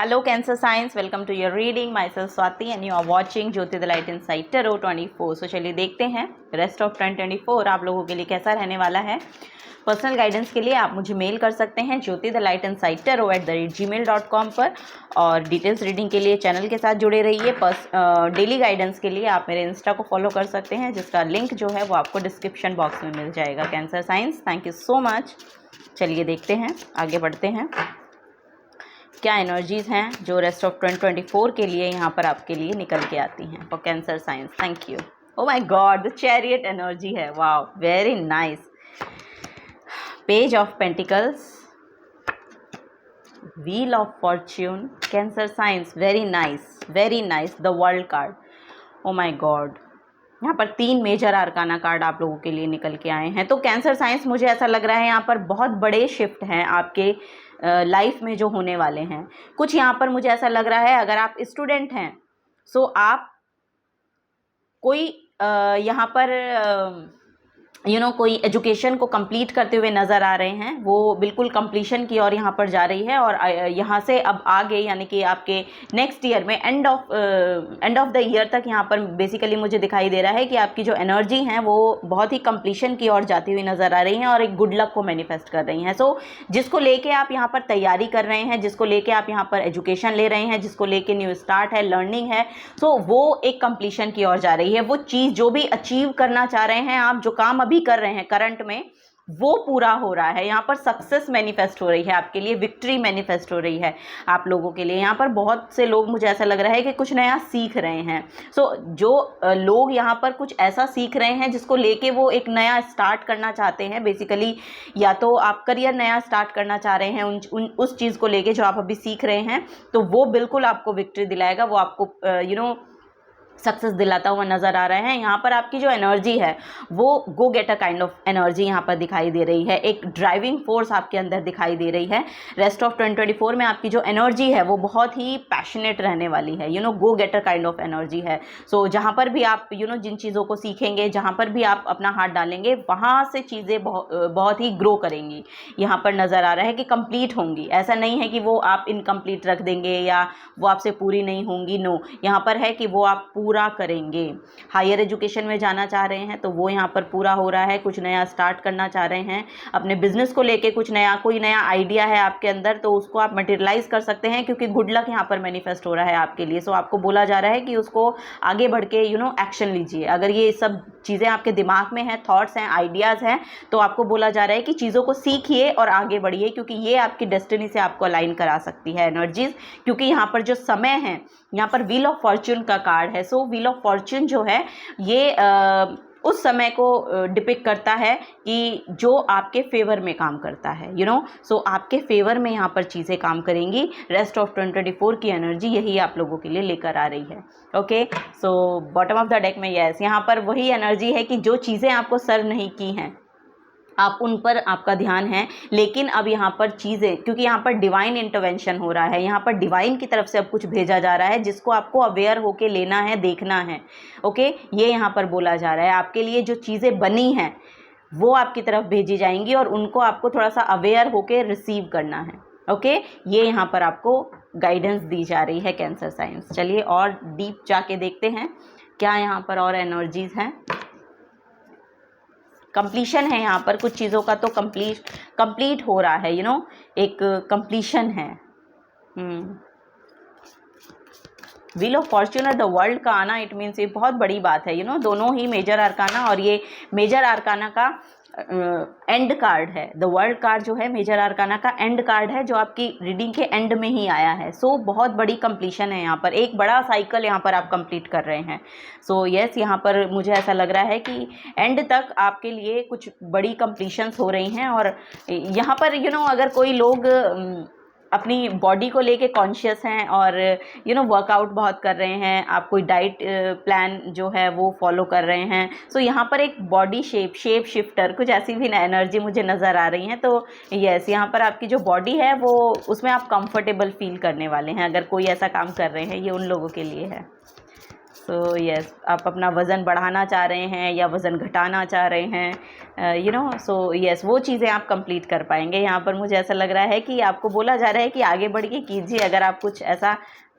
Hello Cancer Signs, welcome to your reading. Myself Swati and you are watching Jyoti the light inside tarot 24। सो चलिए देखते हैं rest of 2024 आप लोगों के लिए कैसा रहने वाला है। पर्सनल गाइडेंस के लिए आप मुझे मेल कर सकते हैं Jyoti the light inside tarot @gmail.com पर, और डिटेल्स रीडिंग के लिए चैनल के साथ जुड़े रहिए। डेली गाइडेंस के लिए आप मेरे इंस्टा को फॉलो कर सकते हैं, जिसका लिंक जो है वो आपको डिस्क्रिप्शन बॉक्स में मिल जाएगा। Cancer science, thank you so much. चलिए देखते हैं, आगे बढ़ते हैं। क्या एनर्जीज़ हैं जो रेस्ट ऑफ 2024 के लिए यहाँ पर आपके लिए निकल के आती हैं for cancer science. Thank you. Oh my God, the chariot energy है। Wow, very nice. Page of pentacles, wheel of fortune, cancer science, very nice, very nice. The world card, oh my God, यहाँ पर 3 major आर्काना card आप लोगों के लिए निकल के आए हैं। तो कैंसर साइंस, मुझे ऐसा लग रहा है यहाँ पर बहुत बड़े शिफ्ट हैं आपके लाइफ में जो होने वाले हैं। कुछ यहाँ पर मुझे ऐसा लग रहा है, अगर आप स्टूडेंट हैं सो आप कोई यहाँ पर कोई एजुकेशन को कंप्लीट करते हुए नज़र आ रहे हैं, वो बिल्कुल कंप्लीशन की ओर यहाँ पर जा रही है। और यहाँ से अब आगे यानी कि आपके नेक्स्ट ईयर में एंड ऑफ द ईयर तक यहाँ पर बेसिकली मुझे दिखाई दे रहा है कि आपकी जो एनर्जी हैं वो बहुत ही कंप्लीशन की ओर जाती हुई नज़र आ रही हैं और एक गुड लक को मैनिफेस्ट कर रही हैं। सो जिसको लेके आप यहाँ पर तैयारी कर रहे हैं, जिसको लेके आप यहाँ पर एजुकेशन ले रहे हैं, जिसको लेके न्यू स्टार्ट है, लर्निंग है, सो वो एक कंप्लीशन की ओर जा रही है। वो चीज़ जो भी अचीव करना चाह रहे हैं आप, जो काम भी कर रहे हैं करंट में, वो पूरा हो रहा है। यहाँ पर सक्सेस मैनिफेस्ट हो रही है आपके लिए, विक्ट्री मैनिफेस्ट हो रही है आप लोगों के लिए। यहाँ पर बहुत से लोग, मुझे ऐसा लग रहा है कि कुछ नया सीख रहे हैं। सो जो लोग यहाँ पर कुछ ऐसा सीख रहे हैं जिसको लेके वो एक नया स्टार्ट करना चाहते हैं, बेसिकली या तो आप करियर नया स्टार्ट करना चाह रहे हैं उस चीज़ को लेके जो आप अभी सीख रहे हैं, तो वो बिल्कुल आपको विक्ट्री दिलाएगा, वो आपको सक्सेस दिलाता हुआ नज़र आ रहा है। यहाँ पर आपकी जो एनर्जी है वो गो गेटर काइंड ऑफ एनर्जी यहाँ पर दिखाई दे रही है। एक ड्राइविंग फोर्स आपके अंदर दिखाई दे रही है। रेस्ट ऑफ 2024 में आपकी जो एनर्जी है वो बहुत ही पैशनेट रहने वाली है, गो गेटर काइंड ऑफ एनर्जी है। सो जहाँ पर भी आप जिन चीज़ों को सीखेंगे, जहाँ पर भी आप अपना हाथ डालेंगे, वहाँ से चीज़ें बहुत ही ग्रो करेंगी। यहाँ पर नज़र आ रहा है कि कंप्लीट होंगी। ऐसा नहीं है कि वो आप इनकम्प्लीट रख देंगे या वो आपसे पूरी नहीं होंगी। नो, यहाँ पर है कि वो आप पूरा करेंगे। हायर एजुकेशन में जाना चाह रहे हैं तो वो यहाँ पर पूरा हो रहा है। कुछ नया स्टार्ट करना चाह रहे हैं अपने बिजनेस को लेके, कोई नया आइडिया है आपके अंदर, तो उसको आप मटेरियलाइज कर सकते हैं, क्योंकि गुड लक यहाँ पर मैनिफेस्ट हो रहा है आपके लिए। सो आपको बोला जा रहा है कि उसको आगे बढ़ के एक्शन लीजिए। अगर ये सब चीज़ें आपके दिमाग में हैं, थॉट्स हैं, आइडियाज़ हैं, तो आपको बोला जा रहा है कि चीज़ों को सीखिए और आगे बढ़िए, क्योंकि ये आपकी डेस्टिनी से आपको अलाइन करा सकती है एनर्जीज। क्योंकि यहाँ पर जो समय है, यहाँ पर व्हील ऑफ फॉर्च्यून का कार्ड है। सो व्हील ऑफ फॉर्च्यून जो है ये उस समय को डिपिक्ट करता है कि जो आपके फेवर में काम करता है, सो आपके फेवर में यहाँ पर चीज़ें काम करेंगी। रेस्ट ऑफ 2024 की एनर्जी यही आप लोगों के लिए लेकर आ रही है। Okay, so bottom of the deck में यस, यहाँ पर वही एनर्जी है कि जो चीज़ें आपको सर्व नहीं की हैं आप उन पर आपका ध्यान है, लेकिन अब यहाँ पर चीज़ें, क्योंकि यहाँ पर डिवाइन इंटरवेंशन हो रहा है, यहाँ पर डिवाइन की तरफ से अब कुछ भेजा जा रहा है जिसको आपको अवेयर होके लेना है, देखना है। ओके, ये यहाँ पर बोला जा रहा है आपके लिए जो चीज़ें बनी हैं वो आपकी तरफ भेजी जाएंगी और उनको आपको थोड़ा सा अवेयर होके रिसीव करना है। ओके, ये यहाँ पर आपको गाइडेंस दी जा रही है कैंसर साइंस। चलिए और डीप जाके देखते हैं क्या यहाँ पर और एनर्जीज हैं। कंप्लीशन है यहाँ पर, कुछ चीज़ों का तो कंप्लीट हो रहा है, एक कंप्लीशन है। व्हील ऑफ फॉर्च्यून और द वर्ल्ड का आना, इट मीन्स ये बहुत बड़ी बात है। दोनों ही मेजर आर्काना, और ये मेजर आर्काना का एंड कार्ड है। द वर्ल्ड कार्ड जो है मेजर आर्काना का एंड कार्ड है, जो आपकी रीडिंग के एंड में ही आया है। सो बहुत बड़ी कंप्लीशन है यहाँ पर, एक बड़ा साइकिल यहाँ पर आप कंप्लीट कर रहे हैं। सो यस, यहाँ पर मुझे ऐसा लग रहा है कि एंड तक आपके लिए कुछ बड़ी कंप्लीशंस हो रही हैं। और यहाँ पर अगर कोई लोग अपनी बॉडी को लेके कॉन्शियस हैं और वर्कआउट बहुत कर रहे हैं, आप कोई डाइट प्लान जो है वो फॉलो कर रहे हैं, सो यहाँ पर एक बॉडी शेप शिफ्टर कुछ ऐसी भी एनर्जी मुझे नज़र आ रही है। तो यस, यहाँ पर आपकी जो बॉडी है वो, उसमें आप कंफर्टेबल फील करने वाले हैं अगर कोई ऐसा काम कर रहे हैं, ये उन लोगों के लिए है। सो यस, आप अपना वज़न बढ़ाना चाह रहे हैं या वज़न घटाना चाह रहे हैं, यू नो, सो यस, वो चीज़ें आप कंप्लीट कर पाएंगे। यहाँ पर मुझे ऐसा लग रहा है कि आपको बोला जा रहा है कि आगे बढ़ के कीजिए। अगर आप कुछ ऐसा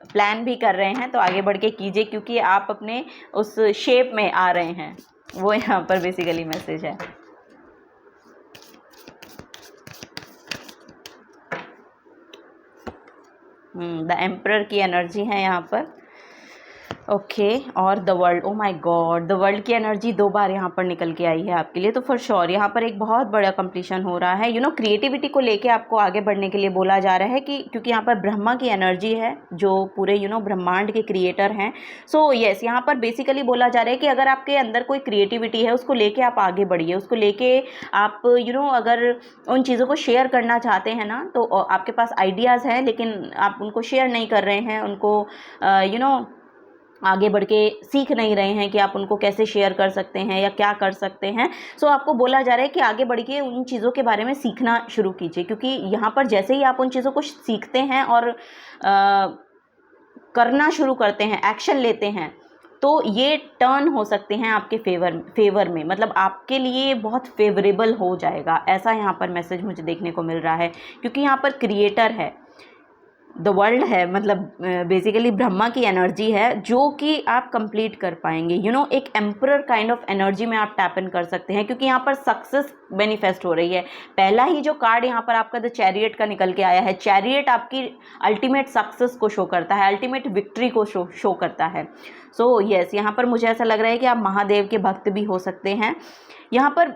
प्लान भी कर रहे हैं तो आगे बढ़ के कीजिए, क्योंकि आप अपने उस शेप में आ रहे हैं, वो यहाँ पर बेसिकली मैसेज है। द एम्परर की एनर्जी है यहाँ पर। ओके, और the world, O my God, the world की एनर्जी 2 बार यहाँ पर निकल के आई है आपके लिए। तो फॉर श्योर यहाँ पर एक बहुत बड़ा कंप्लीशन हो रहा है। यू नो, क्रिएटिविटी को लेके आपको आगे बढ़ने के लिए बोला जा रहा है कि क्योंकि यहाँ पर ब्रह्मा की एनर्जी है जो पूरे ब्रह्मांड के क्रिएटर हैं। सो यस, यहाँ पर बेसिकली बोला जा रहा है कि अगर आपके अंदर कोई क्रिएटिविटी है उसको लेके आप आगे बढ़िए, उसको लेके आप अगर उन चीज़ों को शेयर करना चाहते हैं ना, तो आपके पास आइडियाज़ हैं लेकिन आप उनको शेयर नहीं कर रहे हैं, उनको आगे बढ़ के सीख नहीं रहे हैं कि आप उनको कैसे शेयर कर सकते हैं या क्या कर सकते हैं। सो आपको बोला जा रहा है कि आगे बढ़ के उन चीज़ों के बारे में सीखना शुरू कीजिए, क्योंकि यहाँ पर जैसे ही आप उन चीज़ों को सीखते हैं और करना शुरू करते हैं, एक्शन लेते हैं, तो ये टर्न हो सकते हैं आपके फेवर में, मतलब आपके लिए बहुत फेवरेबल हो जाएगा। ऐसा यहाँ पर मैसेज मुझे देखने को मिल रहा है, क्योंकि यहाँ पर क्रिएटर है, द वर्ल्ड है, मतलब बेसिकली ब्रह्मा की एनर्जी है जो कि आप कंप्लीट कर पाएंगे। एक एम्परर काइंड ऑफ एनर्जी में आप टैप इन कर सकते हैं, क्योंकि यहाँ पर सक्सेस मैनिफेस्ट हो रही है। पहला ही जो कार्ड यहाँ पर आपका द चैरियट का निकल के आया है, चैरियट आपकी अल्टीमेट सक्सेस को शो करता है, अल्टीमेट विक्ट्री को शो करता है। सो यस, यहाँ पर मुझे ऐसा लग रहा है कि आप महादेव के भक्त भी हो सकते हैं। यहाँ पर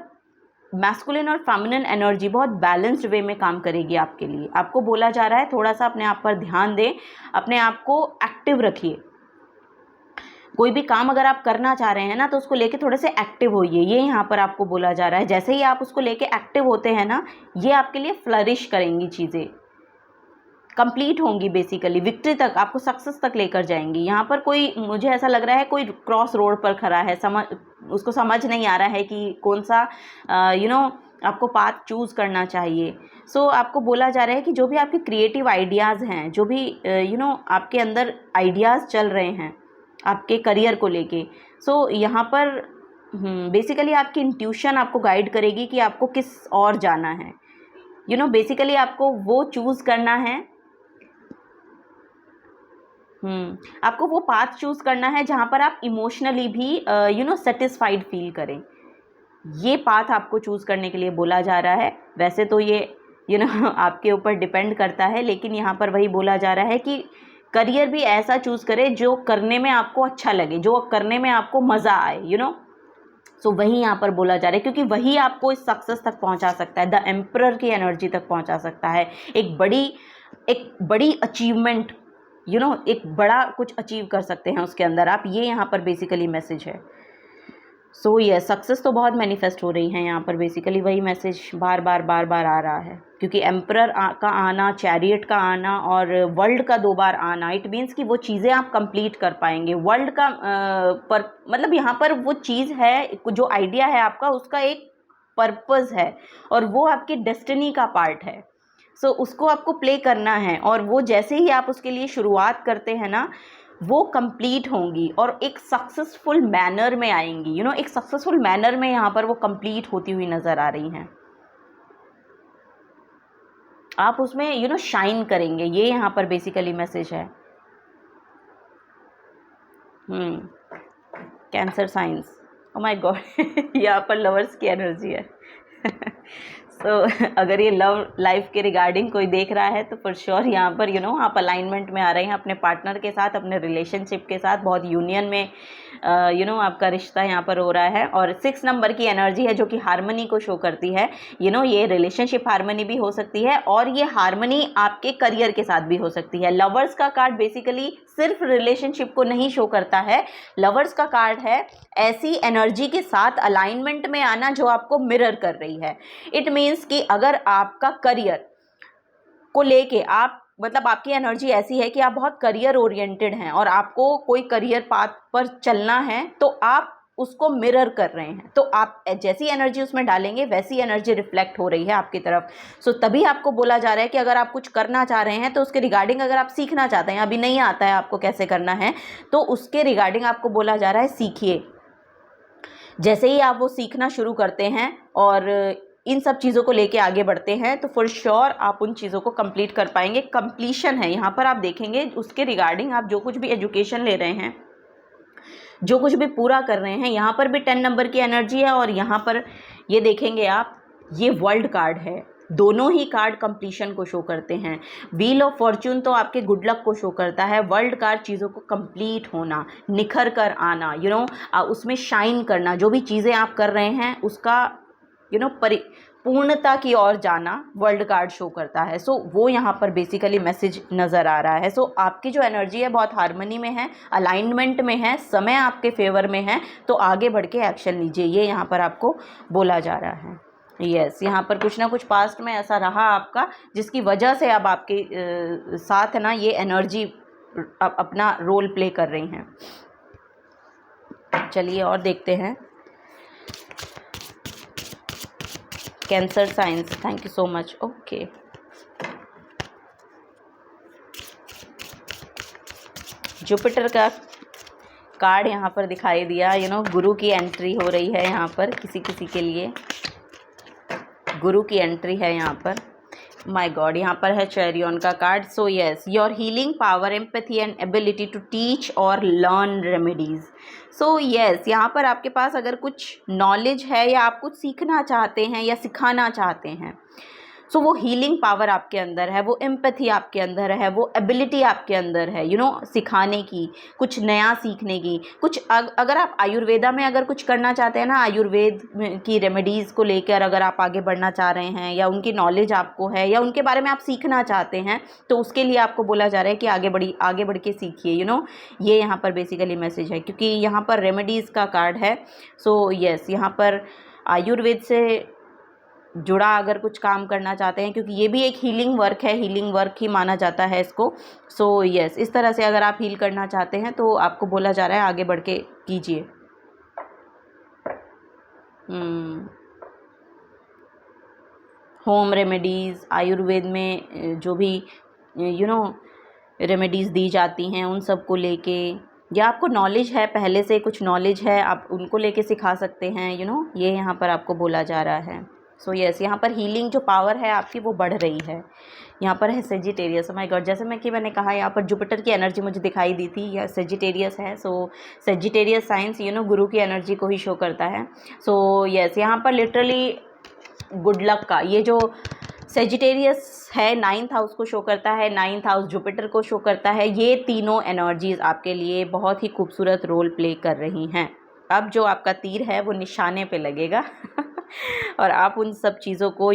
मैस्कुलिन और फेमिनिन एनर्जी बहुत बैलेंस्ड वे में काम करेगी आपके लिए। आपको बोला जा रहा है थोड़ा सा अपने आप पर ध्यान दें, अपने आप को एक्टिव रखिए। कोई भी काम अगर आप करना चाह रहे हैं ना, तो उसको लेके थोड़े से एक्टिव होइए, ये यहाँ पर आपको बोला जा रहा है। जैसे ही आप उसको लेके एक्टिव होते हैं ना, ये आपके लिए फ्लरिश करेंगी, चीज़ें कंप्लीट होंगी, बेसिकली विक्ट्री तक, आपको सक्सेस तक लेकर जाएंगी। यहाँ पर कोई, मुझे ऐसा लग रहा है कोई क्रॉस रोड पर खड़ा है, उसको समझ नहीं आ रहा है कि कौन सा आपको पाथ चूज़ करना चाहिए। सो आपको बोला जा रहा है कि जो भी आपके क्रिएटिव आइडियाज़ हैं, जो भी आपके अंदर आइडियाज़ चल रहे हैं आपके करियर को लेके, सो यहाँ पर बेसिकली आपकी इंट्यूशन आपको गाइड करेगी कि आपको किस और जाना है। बेसिकली आपको वो चूज़ करना है, आपको वो पाथ चूज़ करना है जहाँ पर आप इमोशनली भी सेटिस्फाइड फील करें। ये पाथ आपको चूज़ करने के लिए बोला जा रहा है। वैसे तो ये आपके ऊपर डिपेंड करता है, लेकिन यहाँ पर वही बोला जा रहा है कि करियर भी ऐसा चूज़ करें जो करने में आपको अच्छा लगे, जो करने में आपको मज़ा आए, सो वही यहाँ पर बोला जा रहा है, क्योंकि वही आपको इस सक्सेस तक पहुँचा सकता है, द एम्परर की एनर्जी तक पहुँचा सकता है। एक बड़ी अचीवमेंट, एक बड़ा कुछ अचीव कर सकते हैं उसके अंदर आप, ये यहाँ पर बेसिकली मैसेज है। सो ये सक्सेस तो बहुत मैनिफेस्ट हो रही है यहाँ पर, बेसिकली वही मैसेज बार बार आ रहा है, क्योंकि एम्परर का आना, चैरियट का आना और वर्ल्ड का 2 बार आना, इट मीन्स कि वो चीज़ें आप कंप्लीट कर पाएंगे। वर्ल्ड का पर मतलब यहाँ पर वो चीज़ है, जो आइडिया है आपका, उसका एक पर्पस है और वो आपकी डेस्टिनी का पार्ट है। सो उसको आपको प्ले करना है, और वो जैसे ही आप उसके लिए शुरुआत करते हैं ना, वो कंप्लीट होंगी और एक सक्सेसफुल मैनर में आएंगी। एक सक्सेसफुल मैनर में यहाँ पर वो कंप्लीट होती हुई नज़र आ रही हैं। आप उसमें शाइन करेंगे, ये यहाँ पर बेसिकली मैसेज है। Cancer science, O my God, यहाँ पर लवर्स की एनर्जी है। सो अगर ये लव लाइफ के रिगार्डिंग कोई देख रहा है तो फॉर श्योर यहाँ पर आप अलाइनमेंट में आ रहे हैं अपने पार्टनर के साथ, अपने रिलेशनशिप के साथ, बहुत यूनियन में आपका रिश्ता यहाँ पर हो रहा है। और 6 नंबर की एनर्जी है जो कि हार्मनी को शो करती है। ये रिलेशनशिप हार्मनी भी हो सकती है और ये हार्मनी आपके करियर के साथ भी हो सकती है। लवर्स का कार्ड बेसिकली सिर्फ रिलेशनशिप को नहीं शो करता है, लवर्स का कार्ड है ऐसी एनर्जी के साथ अलाइनमेंट में आना जो आपको मिरर कर रही है। इट मीन्स कि अगर आपका करियर को लेके आपकी एनर्जी ऐसी है कि आप बहुत करियर ओरिएंटेड हैं और आपको कोई करियर पाथ पर चलना है, तो आप उसको मिरर कर रहे हैं। तो आप जैसी एनर्जी उसमें डालेंगे वैसी एनर्जी रिफ्लेक्ट हो रही है आपकी तरफ। सो तभी आपको बोला जा रहा है कि अगर आप कुछ करना चाह रहे हैं तो उसके रिगार्डिंग, अगर आप सीखना चाहते हैं, अभी नहीं आता है आपको कैसे करना है, तो उसके रिगार्डिंग आपको बोला जा रहा है सीखिए। जैसे ही आप वो सीखना शुरू करते हैं और इन सब चीज़ों को लेके आगे बढ़ते हैं तो फॉर श्योर आप उन चीज़ों को कंप्लीट कर पाएंगे। कंप्लीशन है यहाँ पर, आप देखेंगे उसके रिगार्डिंग आप जो कुछ भी एजुकेशन ले रहे हैं, जो कुछ भी पूरा कर रहे हैं, यहाँ पर भी 10 नंबर की एनर्जी है और यहाँ पर ये देखेंगे आप, ये वर्ल्ड कार्ड है। दोनों ही कार्ड कंप्लीशन को शो करते हैं। व्हील ऑफ फॉर्च्यून तो आपके गुड लक को शो करता है, वर्ल्ड कार्ड चीज़ों को कंप्लीट होना, निखर कर आना, उसमें शाइन करना, जो भी चीज़ें आप कर रहे हैं उसका पूर्णता की ओर जाना वर्ल्ड कार्ड शो करता है। सो वो यहाँ पर बेसिकली मैसेज नज़र आ रहा है। सो आपकी जो एनर्जी है बहुत हार्मनी में है, अलाइनमेंट में है, समय आपके फेवर में है, तो आगे बढ़ के एक्शन लीजिए, ये यहाँ पर आपको बोला जा रहा है। यस, यहाँ पर कुछ ना कुछ पास्ट में ऐसा रहा आपका जिसकी वजह से अब आपके साथ ना ये एनर्जी अपना रोल प्ले कर रही हैं। चलिए और देखते हैं। Cancer science, thank you so much. Okay, Jupiter का कार्ड यहाँ पर दिखाई दिया। गुरु की एंट्री हो रही है यहाँ पर, किसी किसी के लिए गुरु की एंट्री है यहाँ पर। माय गॉड, यहाँ पर है चैरियन का card. So yes, your healing power, empathy and ability to teach और लर्न रेमेडीज़। सो यस, यहाँ पर आपके पास अगर कुछ नॉलेज है या आप कुछ सीखना चाहते हैं या सिखाना चाहते हैं, सो वो हीलिंग पावर आपके अंदर है, वो एम्पैथी आपके अंदर है, वो एबिलिटी आपके अंदर है, सिखाने की, कुछ नया सीखने की। कुछ अगर आप आयुर्वेदा में अगर कुछ करना चाहते हैं ना, आयुर्वेद की रेमेडीज़ को लेकर अगर आप आगे बढ़ना चाह रहे हैं या उनकी नॉलेज आपको है या उनके बारे में आप सीखना चाहते हैं, तो उसके लिए आपको बोला जा रहा है कि आगे बढ़ के सीखिए। ये यहाँ पर बेसिकली मैसेज है, क्योंकि यहाँ पर रेमेडीज़ का कार्ड है। सो यस, यहाँ पर आयुर्वेद से जुड़ा अगर कुछ काम करना चाहते हैं, क्योंकि ये भी एक हीलिंग वर्क है, हीलिंग वर्क ही माना जाता है इसको। सो यस, इस तरह से अगर आप हील करना चाहते हैं तो आपको बोला जा रहा है आगे बढ़ के कीजिए। होम रेमेडीज़, आयुर्वेद में जो भी रेमेडीज़ दी जाती हैं उन सब को लेके, या आपको नॉलेज है, पहले से कुछ नॉलेज है, आप उनको लेके सिखा सकते हैं। ये यहाँ पर आपको बोला जा रहा है। सो यस, यहाँ पर हीलिंग जो पावर है आपकी वो बढ़ रही है। यहाँ पर है सेजिटेरियस। माय गॉड, जैसे मैंने कहा यहाँ पर जुपिटर की एनर्जी मुझे दिखाई दी थी, यह सेजिटेरियस है। सो सेजिटेरियस साइंस गुरु की एनर्जी को ही शो करता है। सो यस, यहाँ पर लिटरली गुड लक का ये जो सेजिटेरियस है 9th हाउस को शो करता है, 9th हाउस जुपिटर को शो करता है। ये तीनों एनर्जीज़ आपके लिए बहुत ही खूबसूरत रोल प्ले कर रही हैं। अब जो आपका तीर है वो निशाने पे लगेगा और आप उन सब चीज़ों को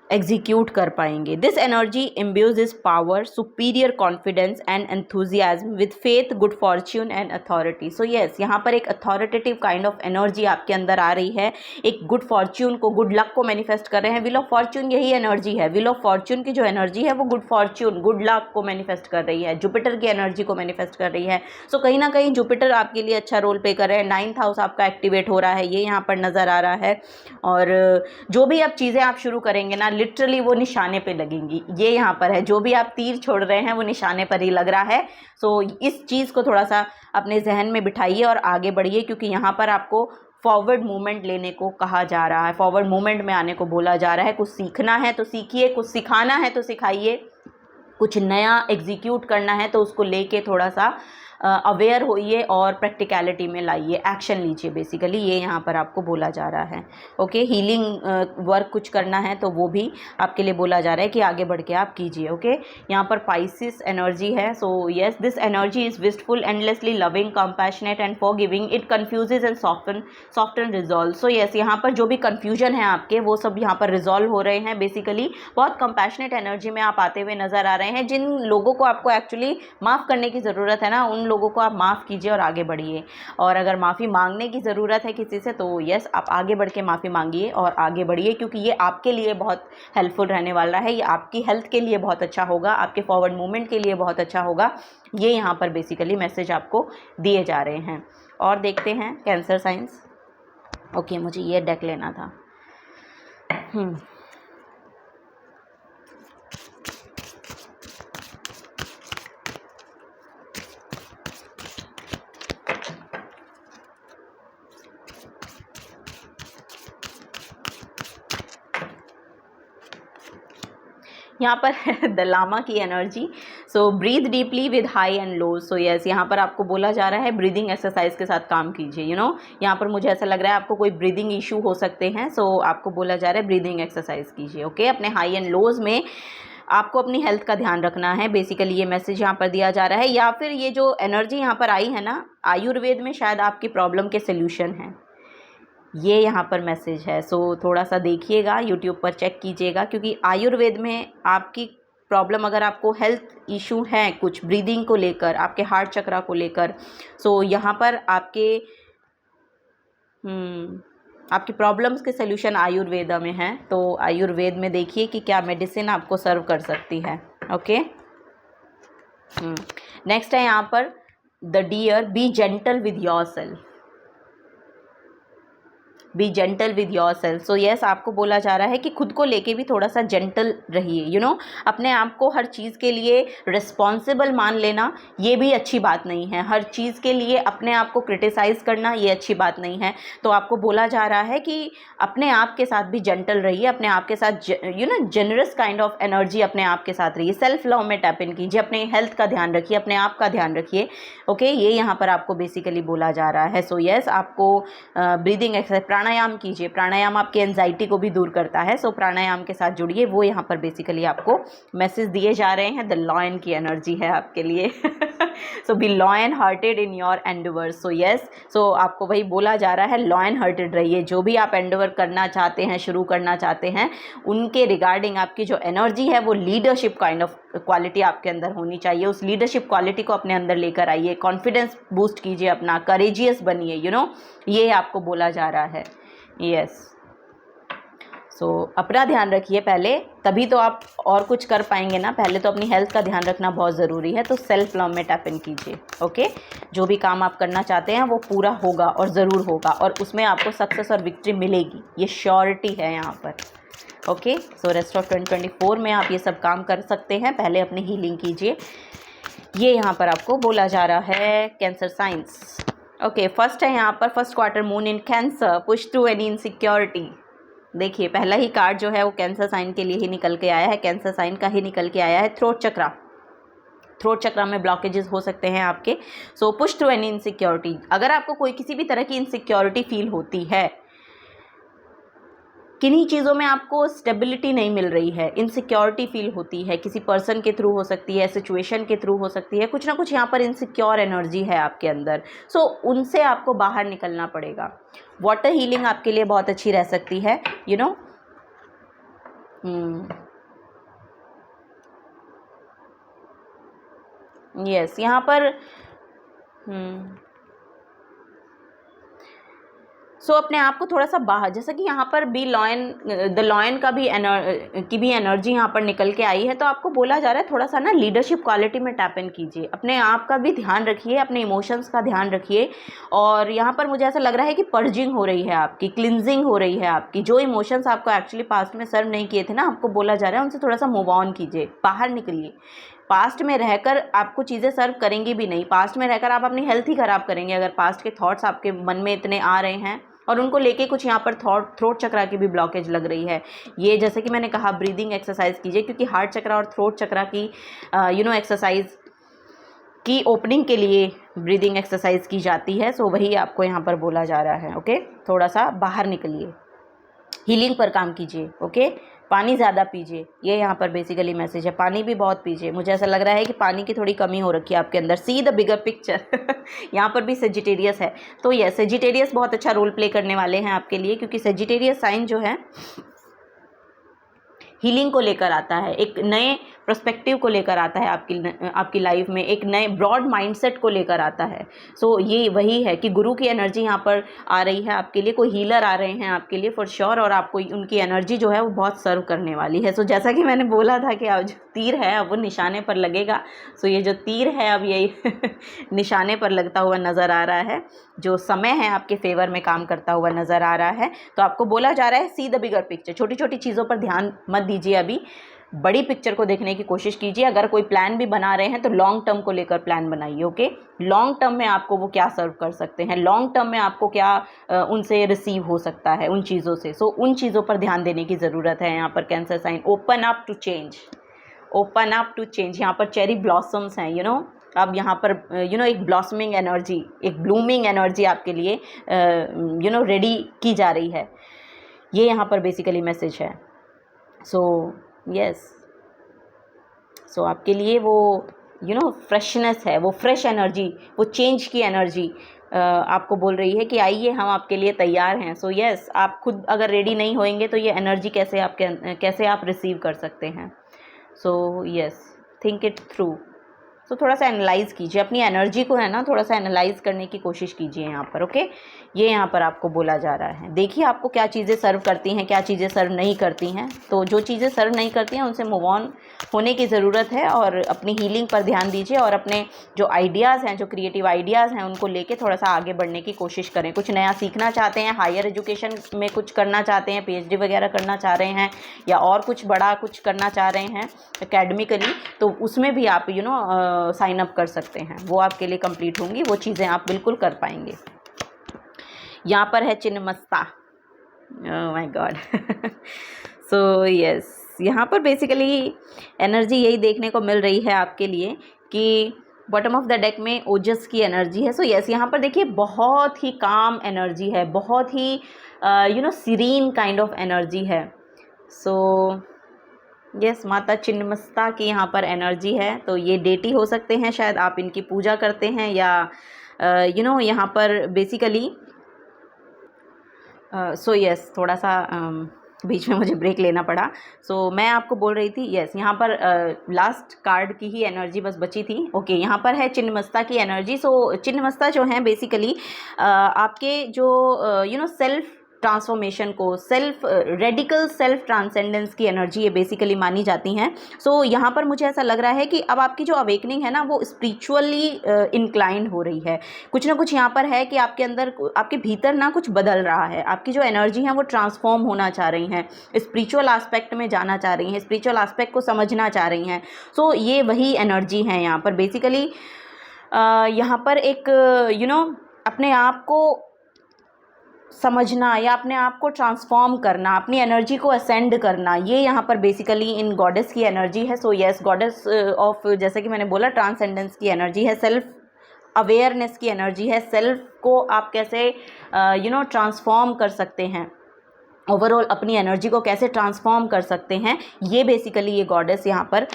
एग्जीक्यूट कर पाएंगे। This energy imbues is power, superior confidence and enthusiasm with faith, good fortune and authority. So yes, यहाँ पर एक अथॉरिटेटिव काइंड ऑफ एनर्जी आपके अंदर आ रही है, एक गुड फॉर्च्यून को, गुड लक को मैनिफेस्ट कर रहे हैं। व्हील ऑफ फॉर्च्यून यही एनर्जी है, व्हील ऑफ फॉर्च्यून की जो एनर्जी है वो गुड फॉर्च्यून, गुड लक को मैनिफेस्ट कर रही है, जुपिटर की एनर्जी को मैनिफेस्ट कर रही है। सो कहीं ना कहीं जुपिटर आपके लिए अच्छा रोल प्ले कर रहे हैं। 9th हाउस आपका एक्टिवेट हो रहा है, ये यहाँ पर नज़र आ रहा है। और जो भी अब चीज़ें आप शुरू करेंगे ना, लिटरली वो निशाने पे लगेंगी। ये यहाँ पर है, जो भी आप तीर छोड़ रहे हैं वो निशाने पर ही लग रहा है। सो इस चीज़ को थोड़ा सा अपने जहन में बिठाइए और आगे बढ़िए, क्योंकि यहाँ पर आपको फॉरवर्ड मूवमेंट लेने को कहा जा रहा है, फॉरवर्ड मूवमेंट में आने को बोला जा रहा है। कुछ सीखना है तो सीखिए, कुछ सिखाना है तो सिखाइए, कुछ नया एग्जीक्यूट करना है तो उसको लेके थोड़ा सा अवेयर होइए और प्रैक्टिकलिटी में लाइए, एक्शन लीजिए। बेसिकली ये यहाँ पर आपको बोला जा रहा है। ओके, हीलिंग वर्क कुछ करना है तो वो भी आपके लिए बोला जा रहा है कि आगे बढ़ के आप कीजिए। ओके, यहाँ पर पाइसिस एनर्जी है। So yes, this energy is wistful, endlessly loving, compassionate and forgiving. It confuses and soften resolve. So yes, यहाँ पर जो भी कन्फ्यूजन है आपके वो सब यहाँ पर रिजॉल्व हो रहे हैं। बेसिकली बहुत कंपैशनेट एनर्जी में आप आते हुए नज़र आ रहे हैं। जिन लोगों को आपको एक्चुअली माफ़ करने की ज़रूरत है ना, उन लोगों को आप माफ़ कीजिए और आगे बढ़िए। और अगर माफ़ी मांगने की ज़रूरत है किसी से तो यस, आप आगे बढ़ के माफ़ी मांगिए और आगे बढ़िए, क्योंकि ये आपके लिए बहुत हेल्पफुल रहने वाला है। ये आपकी हेल्थ के लिए बहुत अच्छा होगा, आपके फॉरवर्ड मूवमेंट के लिए बहुत अच्छा होगा। ये यहाँ पर बेसिकली मैसेज आपको दिए जा रहे हैं। और देखते हैं कैंसर साइंस। ओके, मुझे ये डेक लेना था। यहाँ पर है द लामा की energy. So breathe deeply with high and low. So yes, यहाँ पर आपको बोला जा रहा है ब्रीदिंग एक्सरसाइज के साथ काम कीजिए। यहाँ पर मुझे ऐसा लग रहा है आपको कोई ब्रीदिंग इशू हो सकते हैं। सो आपको बोला जा रहा है ब्रीदिंग एक्सरसाइज कीजिए। ओके, अपने हाई एंड लोज में आपको अपनी हेल्थ का ध्यान रखना है। बेसिकली ये मैसेज यहाँ पर दिया जा रहा है, या फिर ये जो एनर्जी यहाँ पर आई है ना, आयुर्वेद में शायद आपकी प्रॉब्लम के सोल्यूशन है, ये यहाँ पर मैसेज है। सो थोड़ा सा देखिएगा, यूट्यूब पर चेक कीजिएगा, क्योंकि आयुर्वेद में आपकी प्रॉब्लम, अगर आपको हेल्थ इशू है कुछ ब्रीदिंग को लेकर, आपके हार्ट चक्रा को लेकर, सो यहाँ पर आपकी प्रॉब्लम्स के सल्यूशन आयुर्वेद में हैं। तो आयुर्वेद में देखिए कि क्या मेडिसिन आपको सर्व कर सकती है। ओके, नेक्स्ट है यहाँ पर the deer, be gentle with yourself. Be gentle with your self. So yes, आपको बोला जा रहा है कि खुद को लेके भी थोड़ा सा जेंटल रहिए। अपने आप को हर चीज़ के लिए रिस्पॉन्सिबल मान लेना ये भी अच्छी बात नहीं है। हर चीज़ के लिए अपने आप को क्रिटिसाइज़ करना ये अच्छी बात नहीं है। तो आपको बोला जा रहा है कि अपने आप के साथ भी जेंटल रहिए, अपने आप के साथ जेनरस काइंड ऑफ एनर्जी अपने आप के साथ रहिए। सेल्फ लव में टैप इन कीजिए, अपने हेल्थ का ध्यान रखिए, अपने आप का ध्यान रखिए। ओके, ये यहाँ पर आपको बेसिकली बोला जा रहा है। सो यस, आपको ब्रीदिंग एक्सरसाइज, प्राणायाम कीजिए। प्राणायाम आपकी एंजाइटी को भी दूर करता है। सो प्राणायाम के साथ जुड़िए, वो यहाँ पर बेसिकली आपको मैसेज दिए जा रहे हैं। द लॉयन की एनर्जी है आपके लिए। So be lion hearted in your endeavours. So yes, so आपको वही बोला जा रहा है, लॉयन हार्टेड रहिए। जो भी आप एंडवर करना चाहते हैं, शुरू करना चाहते हैं, उनके रिगार्डिंग आपकी जो एनर्जी है वो लीडरशिप काइंड ऑफ क्वालिटी आपके अंदर होनी चाहिए। उस लीडरशिप क्वालिटी को अपने अंदर लेकर आइए, कॉन्फिडेंस बूस्ट कीजिए अपना, करेजियस बनिए। ये आपको बोला जा रहा है। यस, सो अपना ध्यान रखिए पहले, तभी तो आप और कुछ कर पाएंगे ना। पहले तो अपनी हेल्थ का ध्यान रखना बहुत ज़रूरी है। तो सेल्फ लव में टैप इन कीजिए। ओके, जो भी काम आप करना चाहते हैं वो पूरा होगा और ज़रूर होगा, और उसमें आपको सक्सेस और विक्ट्री मिलेगी, ये श्योरिटी है यहाँ पर। ओके, सो रेस्ट ऑफ 2024 में आप ये सब काम कर सकते हैं। पहले अपनी हीलिंग कीजिए, ये यहाँ पर आपको बोला जा रहा है। कैंसर साइंस, ओके, फर्स्ट है यहाँ पर first quarter moon in cancer, push through any insecurity. देखिए, पहला ही कार्ड जो है वो कैंसर साइन के लिए ही निकल के आया है, कैंसर साइन का ही निकल के आया है। थ्रोट चक्रा, थ्रोट चक्रा में ब्लॉकेजेस हो सकते हैं आपके। सो पुश थ्रू एनी इनसिक्योरिटी। अगर आपको कोई किसी भी तरह की इनसिक्योरिटी फील होती है, किन्हीं चीज़ों में आपको स्टेबिलिटी नहीं मिल रही है, इनसिक्योरिटी फील होती है, किसी पर्सन के थ्रू हो सकती है, सिचुएशन के थ्रू हो सकती है, कुछ ना कुछ यहाँ पर इनसिक्योर एनर्जी है आपके अंदर। सो उनसे आपको बाहर निकलना पड़ेगा। वाटर हीलिंग आपके लिए बहुत अच्छी रह सकती है। यस, यहाँ पर सो अपने आप को थोड़ा सा बाहर, जैसा कि यहाँ पर बी लॉयन, द लॉयन का भी की भी एनर्जी यहाँ पर निकल के आई है। तो आपको बोला जा रहा है थोड़ा सा ना लीडरशिप क्वालिटी में टैप इन कीजिए, अपने आप का भी ध्यान रखिए, अपने इमोशंस का ध्यान रखिए। और यहाँ पर मुझे ऐसा लग रहा है कि पर्जिंग हो रही है आपकी, क्लिनजिंग हो रही है आपकी। जो इमोशंस आपको एक्चुअली पास्ट में सर्व नहीं किए थे ना, आपको बोला जा रहा है उनसे थोड़ा सा मूव ऑन कीजिए, बाहर निकलिए। पास्ट में रहकर आपको चीज़ें सर्व करेंगी भी नहीं, पास्ट में रहकर आप अपनी हेल्थ ही ख़राब करेंगे। अगर पास्ट के थॉट्स आपके मन में इतने आ रहे हैं और उनको लेके कुछ यहाँ पर थ्रोट चक्रा की भी ब्लॉकेज लग रही है, ये जैसे कि मैंने कहा ब्रीदिंग एक्सरसाइज कीजिए, क्योंकि हार्ट चक्रा और थ्रोट चक्रा की एक्सरसाइज की ओपनिंग के लिए ब्रीदिंग एक्सरसाइज की जाती है। सो वही आपको यहाँ पर बोला जा रहा है। ओके, थोड़ा सा बाहर निकलिए, हीलिंग पर काम कीजिए। ओके, पानी ज़्यादा पीजिए, ये यहाँ पर बेसिकली मैसेज है। पानी भी बहुत पीजिए, मुझे ऐसा लग रहा है कि पानी की थोड़ी कमी हो रखी है आपके अंदर। See the bigger picture. यहाँ पर भी सेजिटेरियस है, तो ये सेजिटेरियस बहुत अच्छा रोल प्ले करने वाले हैं आपके लिए, क्योंकि सेजिटेरियस साइन जो है हीलिंग को लेकर आता है, एक नए पर्सपेक्टिव को लेकर आता है आपकी लाइफ में, एक नए ब्रॉड माइंडसेट को लेकर आता है। सो ये वही है कि गुरु की एनर्जी यहाँ पर आ रही है आपके लिए, कोई हीलर आ रहे हैं आपके लिए फॉर श्योर, और आपको उनकी एनर्जी जो है वो बहुत सर्व करने वाली है। सो जैसा कि मैंने बोला था कि अब जो तीर है अब वो निशाने पर लगेगा। सो ये जो तीर है अब यही निशाने पर लगता हुआ नज़र आ रहा है, जो समय है आपके फेवर में काम करता हुआ नज़र आ रहा है। तो आपको बोला जा रहा है सी द बिगर पिक्चर, छोटी छोटी चीज़ों पर ध्यान मत दीजिए, अभी बड़ी पिक्चर को देखने की कोशिश कीजिए। अगर कोई प्लान भी बना रहे हैं तो लॉन्ग टर्म को लेकर प्लान बनाइए। ओके, लॉन्ग टर्म में आपको वो क्या सर्व कर सकते हैं, लॉन्ग टर्म में आपको क्या उनसे रिसीव हो सकता है उन चीज़ों से। सो उन चीज़ों पर ध्यान देने की ज़रूरत है यहाँ पर cancer sign. Open up to change, open up to change. यहाँ पर चेरी ब्लॉसम्स हैं, यू नो, अब यहाँ पर यू नो एक ब्लॉसमिंग एनर्जी, एक ब्लूमिंग एनर्जी आपके लिए यू नो रेडी की जा रही है, ये यहाँ पर बेसिकली मैसेज है। सो यस, सो आपके लिए वो यू नो फ्रेशनेस है, वो फ्रेश एनर्जी, वो चेंज की एनर्जी आपको बोल रही है कि आइए हम आपके लिए तैयार हैं। सो यस, आप खुद अगर रेडी नहीं होएंगे तो ये एनर्जी कैसे आप रिसीव कर सकते हैं। So yes, think it through. So थोड़ा सा एनालाइज कीजिए अपनी एनर्जी को, है ना, थोड़ा सा एनालाइज करने की कोशिश कीजिए यहाँ पर। ओके, ये यहाँ पर आपको बोला जा रहा है। देखिए आपको क्या चीज़ें सर्व करती हैं, क्या चीज़ें सर्व नहीं करती हैं। तो जो चीज़ें सर्व नहीं करती हैं उनसे मूव ऑन होने की ज़रूरत है और अपनी हीलिंग पर ध्यान दीजिए और अपने जो आइडियाज़ हैं, जो क्रिएटिव आइडियाज़ हैं, उनको लेके थोड़ा सा आगे बढ़ने की कोशिश करें। कुछ नया सीखना चाहते हैं, हायर एजुकेशन में कुछ करना चाहते हैं, PhD वगैरह करना चाह रहे हैं, या और कुछ बड़ा कुछ करना चाह रहे हैं एकेडमिकली, तो उसमें भी आप यू नो साइन अप कर सकते हैं। वो आपके लिए कंप्लीट होंगी, वो चीज़ें आप बिल्कुल कर पाएंगे। यहाँ पर है Chhinnamasta, oh my God. So yes, यहाँ पर बेसिकली एनर्जी यही देखने को मिल रही है आपके लिए कि बॉटम ऑफ द डेक में ओजस की एनर्जी है। सो यस, यहाँ पर देखिए बहुत ही काम एनर्जी है, बहुत ही you know serene kind of energy है। सो यस, माता चिन्मस्ता की यहाँ पर एनर्जी है। तो ये डेटी हो सकते हैं, शायद आप इनकी पूजा करते हैं, या यू नो यहाँ पर बेसिकली सो यस, थोड़ा सा बीच में मुझे ब्रेक लेना पड़ा। सो मैं आपको बोल रही थी, यस, यहाँ पर लास्ट कार्ड की ही एनर्जी बस बची थी। ओके, यहाँ पर है चिन्मस्ता की एनर्जी। सो चिन्मस्ता जो है बेसिकली आपके जो यू नो सेल्फ ट्रांसफॉर्मेशन को, रेडिकल सेल्फ ट्रांसेंडेंस की एनर्जी ये बेसिकली मानी जाती हैं। सो यहाँ पर मुझे ऐसा लग रहा है कि अब आपकी जो अवेकनिंग है ना वो स्पिरिचुअली इंक्लाइंड हो रही है। कुछ ना कुछ यहाँ पर है कि आपके अंदर, आपके भीतर ना कुछ बदल रहा है, आपकी जो एनर्जी है वो ट्रांसफॉर्म होना चाह रही हैं, स्पिरिचुअल एस्पेक्ट में जाना चाह रही हैं, स्पिरिचुअल एस्पेक्ट को समझना चाह रही हैं। सो ये वही एनर्जी है यहाँ पर बेसिकली। यहाँ पर एक यू नो अपने आप को समझना या अपने आप को ट्रांसफॉर्म करना, अपनी एनर्जी को असेंड करना, ये यहाँ पर बेसिकली इन गॉडेस की एनर्जी है। सो यस, गॉडेस ऑफ, जैसे कि मैंने बोला, ट्रांसेंडेंस की एनर्जी है, सेल्फ अवेयरनेस की एनर्जी है। सेल्फ को आप कैसे यू नो ट्रांसफॉर्म कर सकते हैं, ओवरऑल अपनी एनर्जी को कैसे ट्रांसफॉर्म कर सकते हैं, ये बेसिकली ये गॉडेस यहाँ पर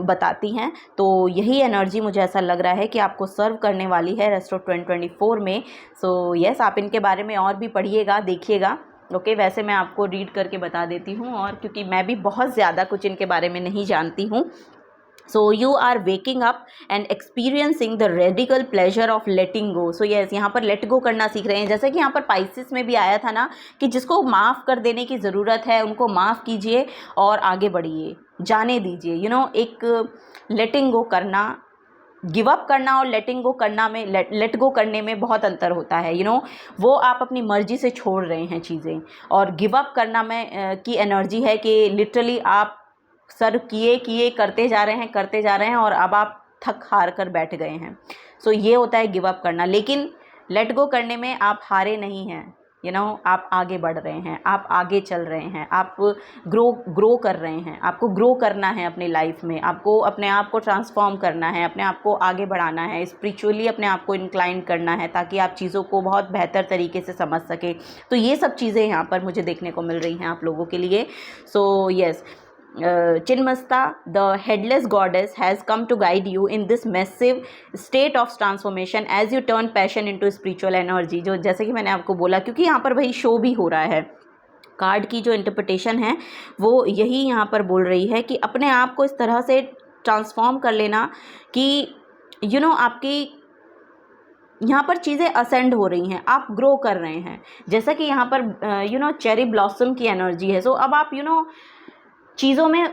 बताती हैं। तो यही एनर्जी मुझे ऐसा लग रहा है कि आपको सर्व करने वाली है रेस्ट ऑफ 2024 में। सो यस, आप इनके बारे में और भी पढ़िएगा, देखिएगा। ओके, वैसे मैं आपको रीड करके बता देती हूँ, और क्योंकि मैं भी बहुत ज़्यादा कुछ इनके बारे में नहीं जानती हूँ। So you are waking up and experiencing the radical pleasure of letting go. So yes, यहाँ पर let go करना सीख रहे हैं। जैसे कि यहाँ पर पाइसिस में भी आया था ना कि जिसको माफ़ कर देने की ज़रूरत है उनको माफ़ कीजिए और आगे बढ़िए, जाने दीजिए। यू नो एक लेटिंग गो करना, गिव अप करना और लेटिंग गो करना में, लेट गो करने में बहुत अंतर होता है। यू नो वो आप अपनी मर्जी से छोड़ रहे हैं चीज़ें, और गिव अप करना में की एनर्जी है कि लिटरली आप सर किए करते जा रहे हैं और अब आप थक हार कर बैठ गए हैं। सो ये होता है गिव अप करना। लेकिन लेट गो करने में आप हारे नहीं हैं, यू नो आप आगे बढ़ रहे हैं, आप आगे चल रहे हैं, आप ग्रो कर रहे हैं। आपको ग्रो करना है अपनी लाइफ में, आपको अपने आप को ट्रांसफॉर्म करना है, अपने आप को आगे बढ़ाना है, स्पिरिचुअली अपने आप को इंक्लाइन करना है ताकि आप चीज़ों को बहुत बेहतर तरीके से समझ सकें। तो ये सब चीज़ें यहाँ पर मुझे देखने को मिल रही हैं आप लोगों के लिए। So yes, Chinmasta, the headless goddess, has come to guide you in this massive state of transformation as you turn passion into spiritual energy। जो जैसे कि मैंने आपको बोला, क्योंकि यहाँ पर वही शो भी हो रहा है, कार्ड की जो इंटरप्रिटेशन है वो यही यहाँ पर बोल रही है कि अपने आप को इस तरह से ट्रांसफॉर्म कर लेना कि आपकी यहाँ पर चीज़ें असेंड हो रही हैं, आप ग्रो कर रहे हैं। जैसा कि यहाँ पर चेरी ब्लॉसम की एनर्जी है। सो अब आप चीज़ों में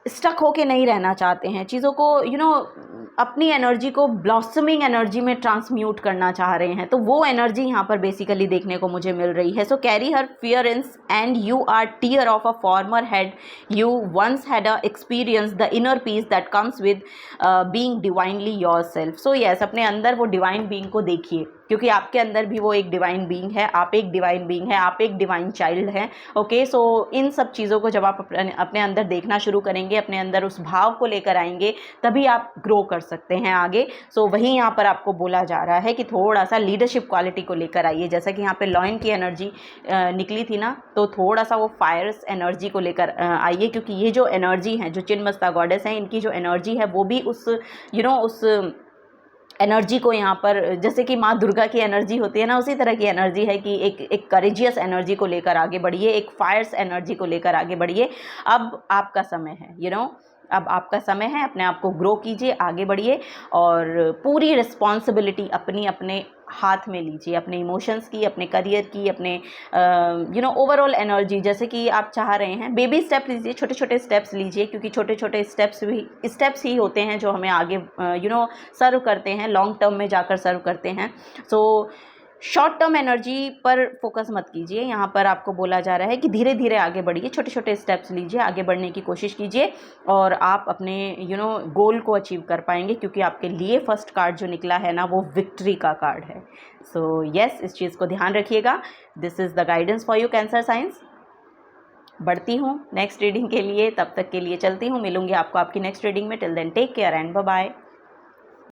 स्टक होके नहीं रहना चाहते हैं, चीज़ों को अपनी एनर्जी को ब्लॉसमिंग एनर्जी में ट्रांसम्यूट करना चाह रहे हैं। तो वो एनर्जी यहाँ पर बेसिकली देखने को मुझे मिल रही है। So carry her fierceness and you are tear of a former head you once had a experience the inner peace that comes with being divinely your self. So yes, अपने अंदर वो डिवाइन बीइंग को देखिए, क्योंकि आपके अंदर भी वो एक डिवाइन बीइंग है, आप एक डिवाइन बीइंग है, आप एक डिवाइन चाइल्ड हैं। ओके, सो इन सब चीज़ों को जब आप अपने अंदर देखना शुरू करेंगे, अपने अंदर उस भाव को लेकर आएंगे, तभी आप ग्रो कर सकते हैं आगे। सो वही यहाँ पर आपको बोला जा रहा है कि थोड़ा सा लीडरशिप क्वालिटी को लेकर आइए। जैसा कि यहाँ पे लॉयन की एनर्जी निकली थी ना, तो थोड़ा सा वो फायर्स एनर्जी को लेकर आइए, क्योंकि ये जो एनर्जी है, जो चिन्मस्ता गॉडेस है, इनकी जो एनर्जी है वो भी उस उस एनर्जी को यहाँ पर, जैसे कि माँ दुर्गा की एनर्जी होती है ना, उसी तरह की एनर्जी है कि एक करेजियस एनर्जी को लेकर आगे बढ़िए, एक फायर्स एनर्जी को लेकर आगे बढ़िए। अब आपका समय है, अब आपका समय है, अपने आप को ग्रो कीजिए, आगे बढ़िए और पूरी रिस्पॉन्सिबिलिटी अपने हाथ में लीजिए, अपने इमोशंस की, अपने करियर की, अपने ओवरऑल एनर्जी। जैसे कि आप चाह रहे हैं, बेबी स्टेप लीजिए, छोटे छोटे स्टेप्स लीजिए, क्योंकि छोटे छोटे स्टेप्स ही होते हैं जो हमें आगे सर्व करते हैं, लॉन्ग टर्म में जाकर सर्व करते हैं। सो शॉर्ट टर्म एनर्जी पर फोकस मत कीजिए। यहाँ पर आपको बोला जा रहा है कि धीरे धीरे आगे बढ़िए, छोटे छोटे स्टेप्स लीजिए, आगे बढ़ने की कोशिश कीजिए और आप अपने गोल को अचीव कर पाएंगे, क्योंकि आपके लिए फर्स्ट कार्ड जो निकला है ना, वो विक्ट्री का कार्ड है। सो यस, इस चीज़ को ध्यान रखिएगा। This is the guidance for you cancer science. बढ़ती हूँ नेक्स्ट रीडिंग के लिए, तब तक के लिए चलती हूँ, मिलूंगी आपको आपकी नेक्स्ट रीडिंग में। Till then take care and bye bye.